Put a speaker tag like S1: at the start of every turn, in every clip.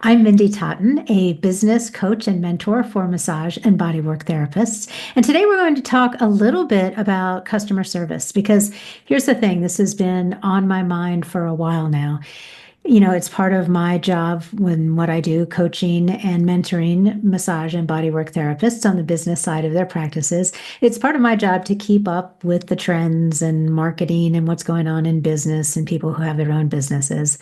S1: I'm Mindy Totten, a business coach and mentor for massage and bodywork therapists. And today we're going to talk a little bit about customer service because here's the thing, this has been on my mind for a while now. It's part of my job when what I do, coaching and mentoring massage and bodywork therapists on the business side of their practices. It's part of my job to keep up with the trends and marketing and what's going on in business and people who have their own businesses.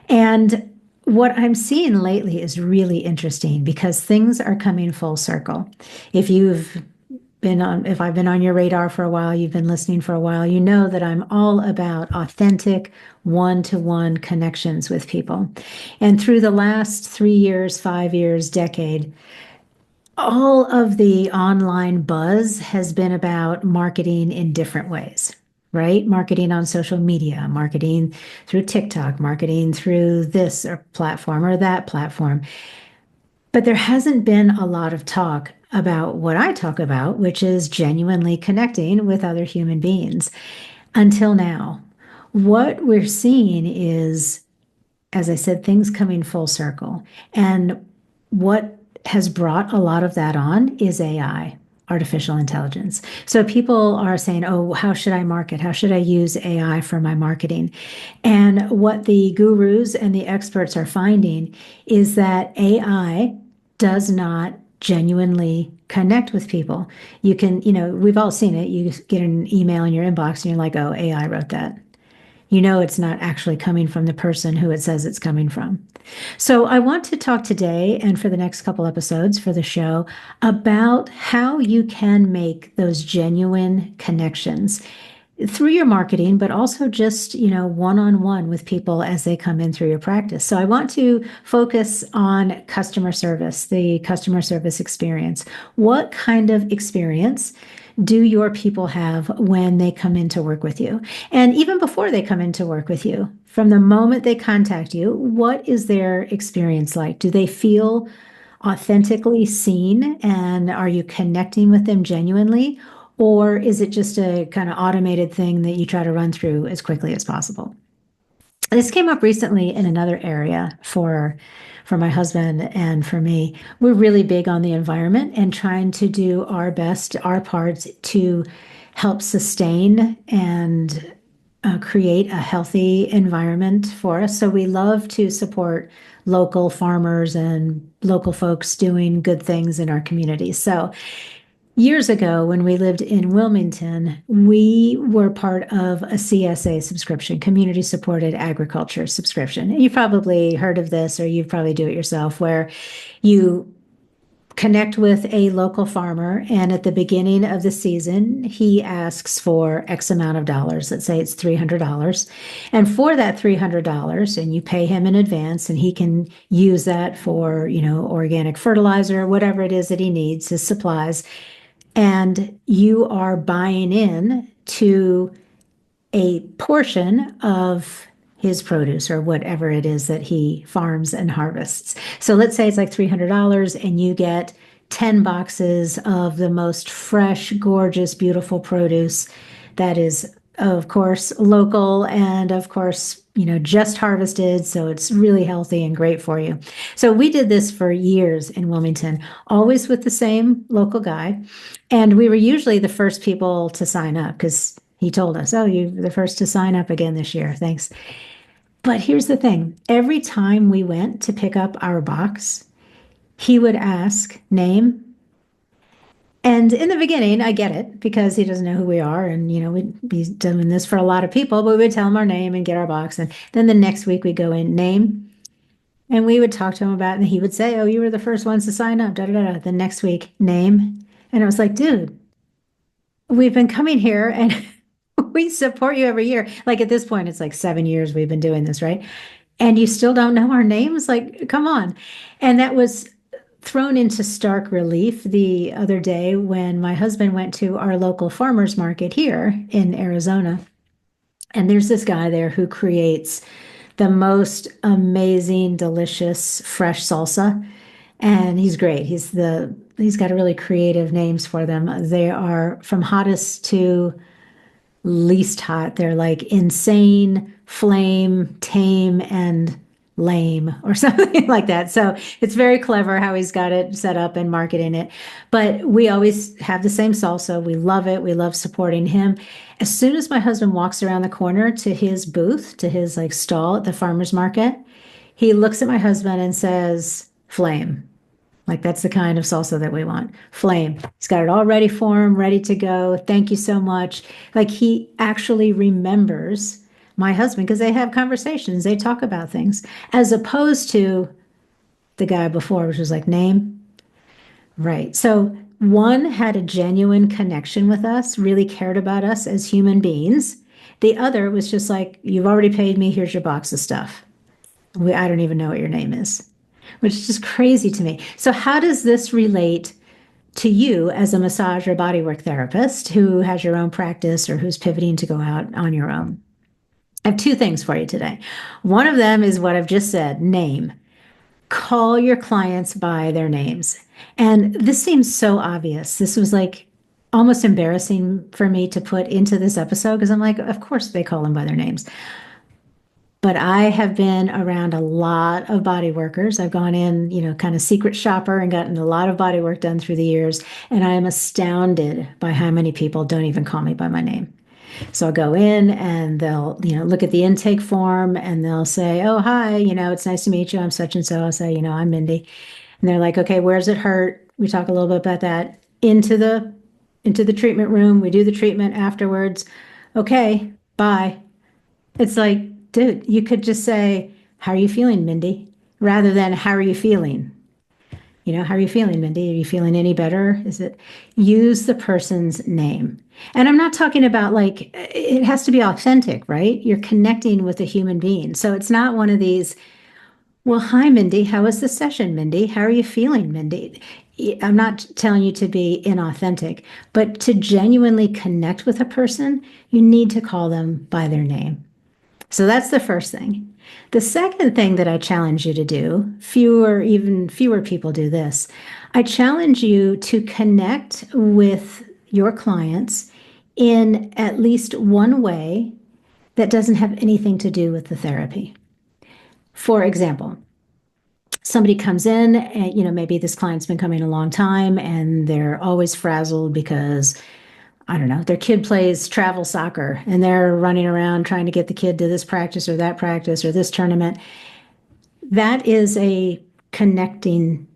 S1: And what I'm seeing lately is really interesting because things are coming full circle. If I've been on your radar for a while, you've been listening for a while, you know that I'm all about authentic one-to-one connections with people. And through the last 3 years, 5 years, decade, all of the online buzz has been about marketing in different ways, right? Marketing on social media, marketing through TikTok, marketing through this or platform or that platform. But there hasn't been a lot of talk about what I talk about, which is genuinely connecting with other human beings until now. What we're seeing is, as I said, things coming full circle. And what has brought a lot of that on is AI, artificial intelligence. So people are saying, oh, how should I market? How should I use AI for my marketing? And what the gurus and the experts are finding is that AI does not genuinely connect with people. We've all seen it. You get an email in your inbox and you're like, oh, AI wrote that. It's not actually coming from the person who it says it's coming from. So I want to talk today and for the next couple episodes for the show about how you can make those genuine connections through your marketing, but also just, one-on-one with people as they come in through your practice. So I want to focus on customer service, the customer service experience. What kind of experience do your people have when they come in to work with you? And even before they come in to work with you, from the moment they contact you, what is their experience like? Do they feel authentically seen? And are you connecting with them genuinely? Or is it just a kind of automated thing that you try to run through as quickly as possible? This came up recently in another area for my husband and for me. We're really big on the environment and trying to do our best, our part to help sustain and create a healthy environment for us. So we love to support local farmers and local folks doing good things in our community. So years ago, when we lived in Wilmington, we were part of a CSA subscription, community supported agriculture subscription. You've probably heard of this, or you probably do it yourself, where you connect with a local farmer, and at the beginning of the season, he asks for X amount of dollars. Let's say it's $300. And for that $300, and you pay him in advance, and he can use that for, organic fertilizer, whatever it is that he needs, his supplies. And you are buying in to a portion of his produce or whatever it is that he farms and harvests. So let's say it's like $300 and you get 10 boxes of the most fresh, gorgeous, beautiful produce that is, of course, local and, of course, just harvested. So it's really healthy and great for you. So we did this for years in Wilmington, always with the same local guy. And we were usually the first people to sign up because he told us, oh, you're the first to sign up again this year. Thanks. But here's the thing. Every time we went to pick up our box, he would ask name. And in the beginning, I get it because he doesn't know who we are. And, we'd be doing this for a lot of people, but we would tell him our name and get our box. And then the next week we'd go in name and we would talk to him about it. And he would say, oh, you were the first ones to sign up. Da, da, da, da. The next week, name. And I was like, dude, we've been coming here and we support you every year. Like at this point, it's like 7 years we've been doing this, right? And you still don't know our names? Like, come on. And that was thrown into stark relief the other day when my husband went to our local farmers market here in Arizona. And there's this guy there who creates the most amazing, delicious, fresh salsa. And he's great. He's got a really creative names for them. They are from hottest to least hot. They're like insane, flame, tame, and lame or something like that. So it's very clever how he's got it set up and marketing it. But we always have the same salsa. We love it. We love supporting him. As soon as my husband walks around the corner to his booth, to his like stall at the farmer's market, he looks at my husband and says, flame. Like that's the kind of salsa that we want. Flame. He's got it all ready for him, ready to go. Thank you so much. Like he actually remembers my husband because they have conversations, they talk about things, as opposed to the guy before, which was like, name. Right. So one had a genuine connection with us, really cared about us as human beings. The other was just like, you've already paid me, here's your box of stuff. I don't even know what your name is, which is just crazy to me. So how does this relate to you as a massage or bodywork therapist who has your own practice or who's pivoting to go out on your own? I have two things for you today. One of them is what I've just said, name. Call your clients by their names. And this seems so obvious. This was like almost embarrassing for me to put into this episode because I'm like, of course they call them by their names. But I have been around a lot of body workers. I've gone in, kind of secret shopper and gotten a lot of body work done through the years. And I am astounded by how many people don't even call me by my name. So I'll go in and they'll, look at the intake form and they'll say, oh, hi, it's nice to meet you. I'm such and so. I'll say, I'm Mindy. And they're like, okay, where's it hurt? We talk a little bit about that. Into the treatment room. We do the treatment afterwards. Okay, bye. It's like, dude, you could just say, how are you feeling, Mindy? Rather than, how are you feeling? How are you feeling, Mindy? Are you feeling any better? Use the person's name. And I'm not talking about like, it has to be authentic, right? You're connecting with a human being. So it's not one of these, well, hi, Mindy. How was the session, Mindy? How are you feeling, Mindy? I'm not telling you to be inauthentic, but to genuinely connect with a person, you need to call them by their name. So that's the first thing. The second thing that I challenge you to do, even fewer people do this. I challenge you to connect with your clients in at least one way that doesn't have anything to do with the therapy. For example, somebody comes in and, maybe this client's been coming a long time and they're always frazzled because I don't know, their kid plays travel soccer and they're running around trying to get the kid to this practice or this tournament. That is a connecting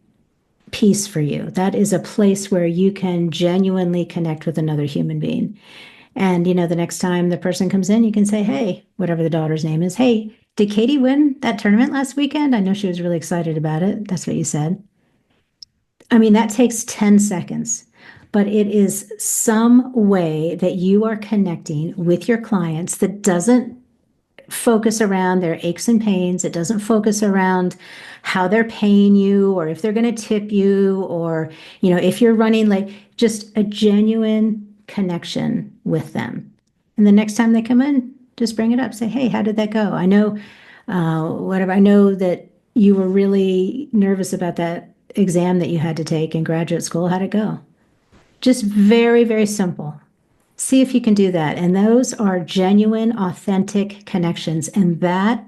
S1: piece for you. That is a place where you can genuinely connect with another human being. And, the next time the person comes in, you can say, hey, whatever the daughter's name is, hey, did Katie win that tournament last weekend? I know she was really excited about it. That's what you said. I mean, that takes 10 seconds. But it is some way that you are connecting with your clients that doesn't focus around their aches and pains. It doesn't focus around how they're paying you or if they're going to tip you or, if you're running late, just a genuine connection with them. And the next time they come in, just bring it up. Say, hey, how did that go? I know, I know that you were really nervous about that exam that you had to take in graduate school. How'd it go? Just very, very simple. See if you can do that. And those are genuine, authentic connections. And that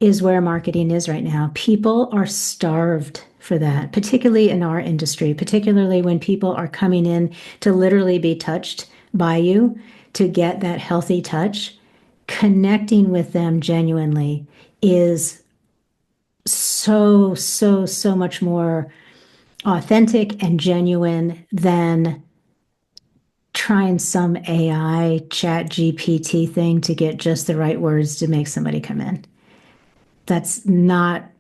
S1: is where marketing is right now. People are starved for that, particularly in our industry, particularly when people are coming in to literally be touched by you, to get that healthy touch. Connecting with them genuinely is so, so, so much more authentic and genuine than trying some AI chat GPT thing to get just the right words to make somebody come in. That's not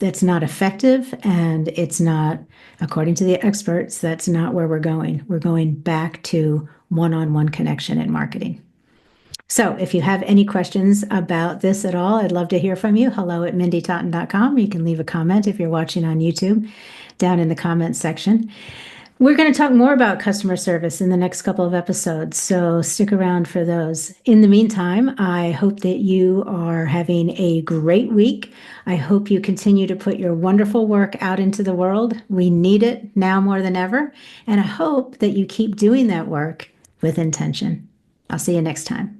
S1: effective, and it's not, according to the experts, that's not where we're going. We're going back to one-on-one connection in marketing. So if you have any questions about this at all, I'd love to hear from you. hello@mindytotten.com. You can leave a comment if you're watching on YouTube down in the comments section. We're going to talk more about customer service in the next couple of episodes, so stick around for those. In the meantime, I hope that you are having a great week. I hope you continue to put your wonderful work out into the world. We need it now more than ever, and I hope that you keep doing that work with intention. I'll see you next time.